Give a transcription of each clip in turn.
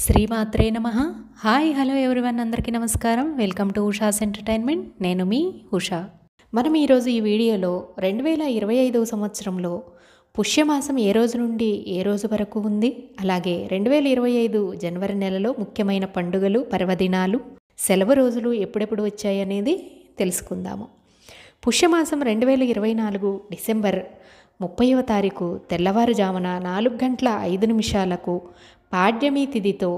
శ్రీమాత్రే నమః. Hi hello everyone, అందరికీ నమస్కారం. Welcome to Usha's entertainment. నేను మీ ఉషా. మనం ఈరోజు ఈ వీడియోలో 2025 సంవత్సరంలో పుష్యమాసం ఏ రోజు నుండి ఏ రోజు వరకు ఉంది, అలాగే 2025 జనవరి నెలలో ముఖ్యమైన పండుగలు, పర్వదినాలు, సెలవు రోజులు ఎప్పుడెప్పుడు వచ్చాయనేది తెలుసుకుందాము. పుష్యమాసం 2024 డిసెంబర్ 30వ తారీఖు తెల్లవారుజామున 4:05 పాడ్యమి తిథితో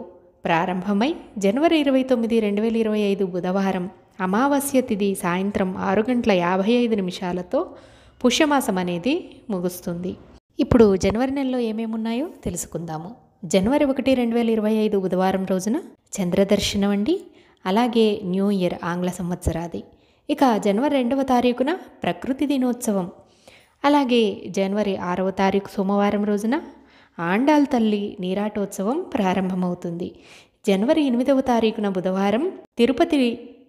ప్రారంభమై జనవరి 29, 2025 బుధవారం అమావాస్య తిథి సాయంత్రం 6:55 పుష్యమాసం అనేది ముగుస్తుంది. ఇప్పుడు జనవరి నెలలో ఏమేమి ఉన్నాయో తెలుసుకుందాము. జనవరి 1, 2025 బుధవారం రోజున చంద్రదర్శనం అండి. అలాగే న్యూ ఇయర్ ఆంగ్ల సంవత్సరాది. ఇక జనవరి 2వ తారీఖున ప్రకృతి దినోత్సవం. అలాగే జనవరి 6వ తారీఖు సోమవారం రోజున ఆండాల్ తల్లి నీరాటోత్సవం ప్రారంభమవుతుంది. జనవరి 8వ తారీఖున బుధవారం తిరుపతి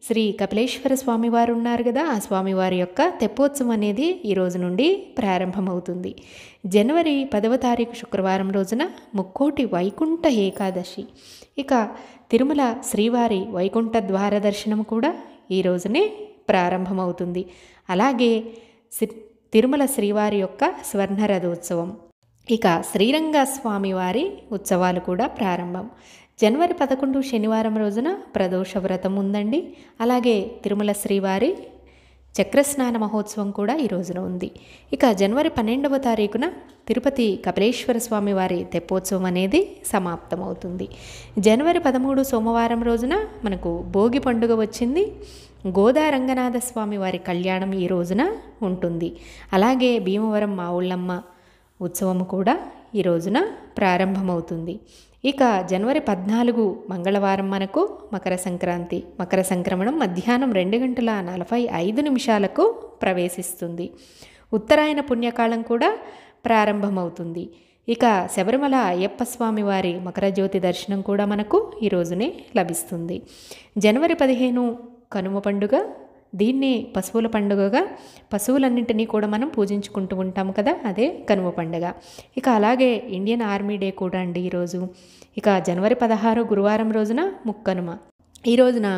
శ్రీ కపిలేశ్వర స్వామివారు ఉన్నారు కదా, ఆ స్వామివారి యొక్క తెప్పోత్సవం అనేది ఈ రోజు నుండి ప్రారంభమవుతుంది. జనవరి 10వ తారీఖు శుక్రవారం రోజున ముక్కోటి వైకుంఠ ఏకాదశి. ఇక తిరుమల శ్రీవారి వైకుంఠ ద్వార దర్శనం కూడా ఈ రోజునే ప్రారంభమవుతుంది. అలాగే తిరుమల శ్రీవారి యొక్క స్వర్ణ రథోత్సవం, ఇక శ్రీరంగ స్వామి వారి ఉత్సవాలు కూడా ప్రారంభం. జనవరి 11 శనివారం రోజున ప్రదోష వ్రతం ఉందండి. అలాగే తిరుమల శ్రీవారి చక్రస్నాన మహోత్సవం కూడా ఈ రోజున ఉంది. ఇక జనవరి 12వ తారీఖున తిరుపతి కపిలేశ్వర స్వామి వారి తెప్పోత్సవం అనేది సమాప్తమవుతుంది. జనవరి 13 సోమవారం రోజున మనకు భోగి పండుగ వచ్చింది. గోదా రంగనాథ స్వామి వారి కళ్యాణం ఈ రోజున ఉంటుంది. అలాగే భీమవరం మావుళ్ళమ్మ ఉత్సవం కూడా ఈ రోజున ప్రారంభమవుతుంది. ఇక జనవరి 14 మంగళవారం మనకు మకర సంక్రాంతి. మకర సంక్రమణం మధ్యాహ్నం 2:45 ప్రవేశిస్తుంది. ఉత్తరాయణ పుణ్యకాలం కూడా ప్రారంభమవుతుంది. ఇక శబరిమల అయ్యప్ప స్వామి వారి మకర జ్యోతి దర్శనం కూడా మనకు ఈ రోజునే లభిస్తుంది. జనవరి 15 కనుమ పండుగ. దీన్ని పశువుల పండుగగా పశువులన్నింటినీ కూడా మనం పూజించుకుంటూ ఉంటాము కదా, అదే కనుమ పండుగ. ఇక అలాగే ఇండియన్ ఆర్మీ డే కూడా అండి ఈరోజు. ఇక జనవరి 16 గురువారం రోజున ముక్కనుమ. ఈ రోజున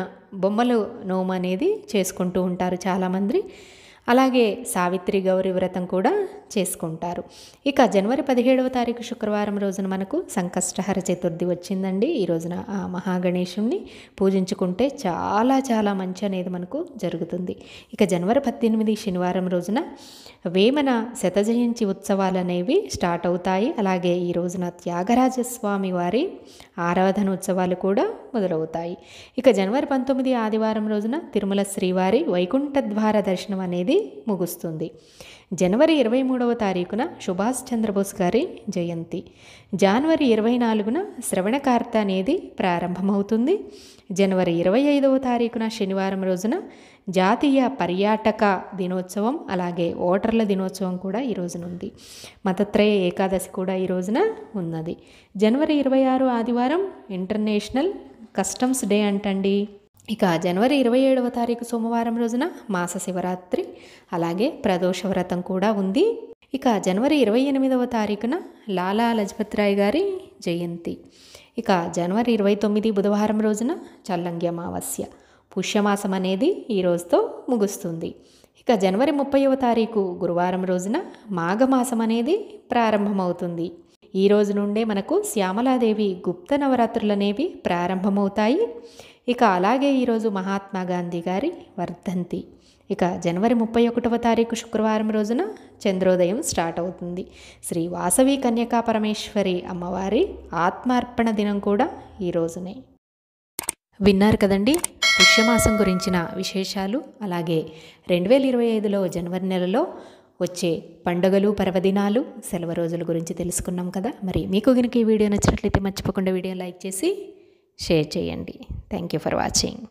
బొమ్మలు నోము అనేది చేసుకుంటూ ఉంటారు చాలామంది. అలాగే సావిత్రి గౌరీ వ్రతం కూడా చేసుకుంటారు. ఇక జనవరి 17వ తారీఖు శుక్రవారం రోజున మనకు సంకష్టహర చతుర్థి వచ్చిందండి. ఈ రోజున ఆ మహాగణేశుణ్ణి పూజించుకుంటే చాలా చాలా మంచి అనేది మనకు జరుగుతుంది. ఇక జనవరి 18 శనివారం రోజున వేమన శతజయంతి ఉత్సవాలు అనేవి స్టార్ట్ అవుతాయి. అలాగే ఈ రోజున త్యాగరాజస్వామి వారి ఆరాధన ఉత్సవాలు కూడా మొదలవుతాయి. ఇక జనవరి 19 ఆదివారం రోజున తిరుమల శ్రీవారి వైకుంఠ ద్వార దర్శనం అనేది ముగుస్తుంది. జనవరి 23వ తారీఖున సుభాష్ చంద్రబోస్ గారి జయంతి. జనవరి 24న శ్రవణకార్త అనేది ప్రారంభమవుతుంది. జనవరి 25వ తారీఖున శనివారం రోజున జాతీయ పర్యాటక దినోత్సవం, అలాగే ఓటర్ల దినోత్సవం కూడా ఈ రోజున ఉంది. మతత్రయ ఏకాదశి కూడా ఈ రోజున ఉన్నది. జనవరి 26 ఆదివారం ఇంటర్నేషనల్ కస్టమ్స్ డే అంటండి. ఇక జనవరి 27వ తారీఖు సోమవారం రోజున మాస శివరాత్రి, అలాగే ప్రదోష వ్రతం కూడా ఉంది. ఇక జనవరి 28వ తారీఖున లాలా లజపత్ రాయ్ గారి జయంతి. ఇక జనవరి 29 బుధవారం రోజున చల్లంగి అమావాస్య. పుష్యమాసం అనేది ఈ రోజుతో ముగుస్తుంది. ఇక జనవరి 30వ తారీఖు గురువారం రోజున మాఘమాసం అనేది ప్రారంభమవుతుంది. ఈ రోజు నుండే మనకు శ్యామలాదేవి గుప్త నవరాత్రులు అనేవి ప్రారంభమవుతాయి. ఇక అలాగే ఈరోజు మహాత్మా గాంధీ గారి వర్ధంతి. ఇక జనవరి 31వ తారీఖు శుక్రవారం రోజున చంద్రోదయం స్టార్ట్ అవుతుంది. శ్రీ వాసవి కన్యకా పరమేశ్వరి అమ్మవారి ఆత్మార్పణ దినం కూడా ఈ రోజునే. విన్నారు కదండి పుష్యమాసం గురించిన విశేషాలు. అలాగే 2025లో జనవరి నెలలో వచ్చే పండుగలు, పర్వదినాలు, సెలవు రోజుల గురించి తెలుసుకున్నాం కదా. మరి మీకు కనుక ఈ వీడియో నచ్చినట్లయితే మర్చిపోకుండా వీడియో లైక్ చేసి షేర్ చేయండి. Thank you for watching.